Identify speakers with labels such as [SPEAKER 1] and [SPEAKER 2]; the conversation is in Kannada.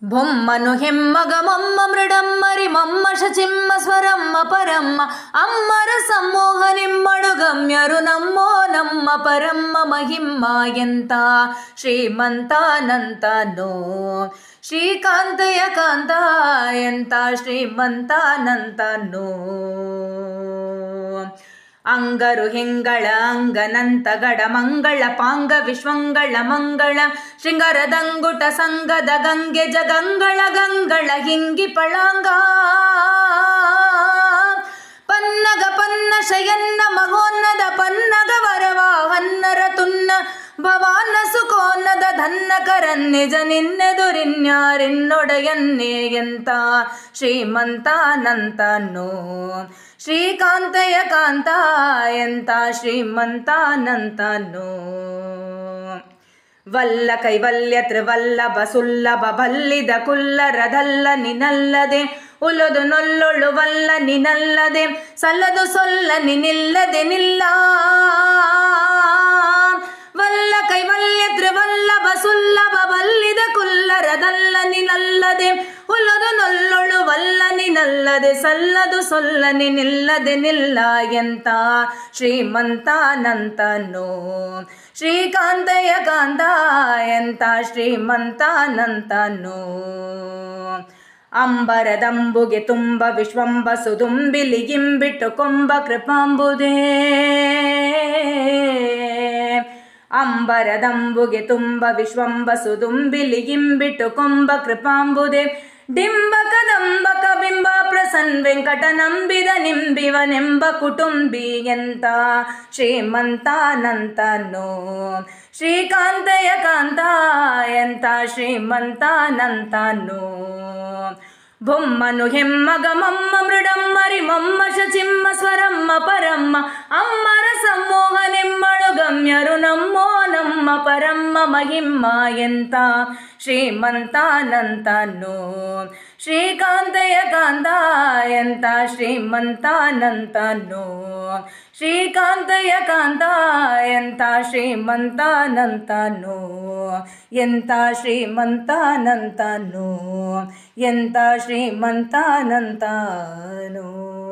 [SPEAKER 1] బొమ్మను హెమ్మగ మమ్మ మృడమ్మరి మమ్మ శచిమ్మ స్వరమ్మ పరమ్మ అమ్మర సమ్మోహ నిమ్మడు గమ్యరు నమ్మో నమ్మ పరమ్మ మహిమ్మ ఎంత ಶ್ರೀಮಂತಾನಂತನೋ ಶ್ರೀಕಾಂತಯ ಕಾಂತ ಎಂತ ಶ್ರೀಮಂತಾನಂತನೋ ಅಂಗರು ಹೆಂಗಳ ಅಂಗನಂತಗಡ ಮಂಗಳ ಪಾಂಗ ವಿಶ್ವಂಗಳ ಮಂಗಳ ಶೃಂಗಾರದಂಗುಟ ಸಂಗದ ಗಂಗೆ ಜಗಂಗಳ ಗಂಗಳ ಹಿಂಗಿ ಪಳಾಂಗ ಪನ್ನಗ ಪನ್ನ ಶಯನ್ನ ಮಗೋನ್ನದ ಪನ್ನಗ ವರವಾಹನ್ನರ ತುನ್ನ ಭವಾನ ಸುಕೋನ್ನದ ಧನ್ನಕರನ್ ನಿಜ ನಿನ್ನೆದುರಿನ್ಯಾರಿನ್ನೊಡೆಯನ್ನೇ ಎಂತ ಶ್ರೀಮಂತಾನಂತನೋ ಶ್ರೀಕಾಂತಯ ಕಾಂತ ಎಂತ ಶ್ರೀಮಂತಾನಂತನೋ ವಲ್ಲ ಕೈವಲ್ಯ ತ್ರಿವಲ್ಲಭ ಸುಲ್ಲಭ ಬಲ್ಲಿದ ಕುಲ್ಲರದಲ್ಲ ನಿನಲ್ಲದೆ ಉಲದು ನೊಲ್ಲೊಳು ವಲ್ಲ ನಿನಲ್ಲದೆ ಸಲ್ಲದು ಸೊಲ್ಲ ನಿನಿಲ್ಲದೆ ನಿಲ್ಲ ವಲ್ಲ ಕೈವಲ್ಯ ತ್ರಿವಲ್ಲಭ ಸುಲ್ಲಭ ಬಲ್ಲಿದ ಕುಲ್ಲರದಲ್ಲ ನಿನಲ್ಲದೆ ಉಲದು ನೊಲ್ಲೊಳು ವಲ್ಲ ನಿನಲ್ಲದೆ ಸಲ್ಲದು ಸೊಲ್ಲ ನಿನಿಲ್ಲದೆ ನಿಲ್ಲ ಎಂತ ಶ್ರೀಮಂತಾನಂತನೋ ಶ್ರೀಕಾಂತಯ ಕಾಂತ ಎಂತ ಶ್ರೀಮಂತಾನಂತನೋ ಅಂಬರದಂಬುಗೆ ತುಂಬ ವಿಶ್ವಂಬ ಸುದುಂಬಿಲಿ ಇಂಬಿಟ್ಟು ಕೊಂಬ ಕೃಪಾಂಬುದೇ ಅಂಬರದಂಬುಗೆ ತುಂಬ ವಿಶ್ವಂಬ ಸುದುಂಬಿಲಿ ಇಂಬಿಟ್ಟು ಕೊಂಬ ಕೃಪಾಂಬುದೇ ಡಿಂಬ ಕದಂಬಕ ಬಿಂಬ ಪ್ರಸನ್ ವೆಂಕಟ ನಂಬಿದ ನಿಂಬಿವನೆಂಬ ಕುಟುಂಬಿ ಎಂತ ಶ್ರೀಮಂತಾನಂತನೋ ಶ್ರೀಕಾಂತಯ ಕಾಂತ ಎಂತ ಶ್ರೀಮಂತಾನಂತನೋ ಬೊಮ್ಮನು ಹೆಮ್ಮಗ ಮಮ್ಮ ಮೃಡಮ್ಮರಿ ಮಮ್ಮ ಶಚಿಮ್ಮ ಸ್ವರಮ್ಮ ಪರಮ್ಮ ಅಮ್ಮರ ಸಮ್ಮೋಹ ನಿಮ್ಮಳು ಗಮ್ಯರು ನಮ್ಮೋ ನಮ್ಮ ಪರಮ್ಮ ಮಹಿಮ್ಮ ಎಂತ ಶ್ರೀಮಂತಾನಂತನೋ ಶ್ರೀಕಾಂತಯ ಕಾಂತ ಎಂತ ಶ್ರೀಮಂತಾನಂತನೋ ಶ್ರೀಕಾಂತಯ ಕಾಂತ ಎಂತ ಶ್ರೀಮಂತಾನಂತನೋ ಎಂತ ಶ್ರೀಮಂತಾನಂತನೋ ಎಂತ ಶ್ರೀಮಂತಾನಂತನೋ.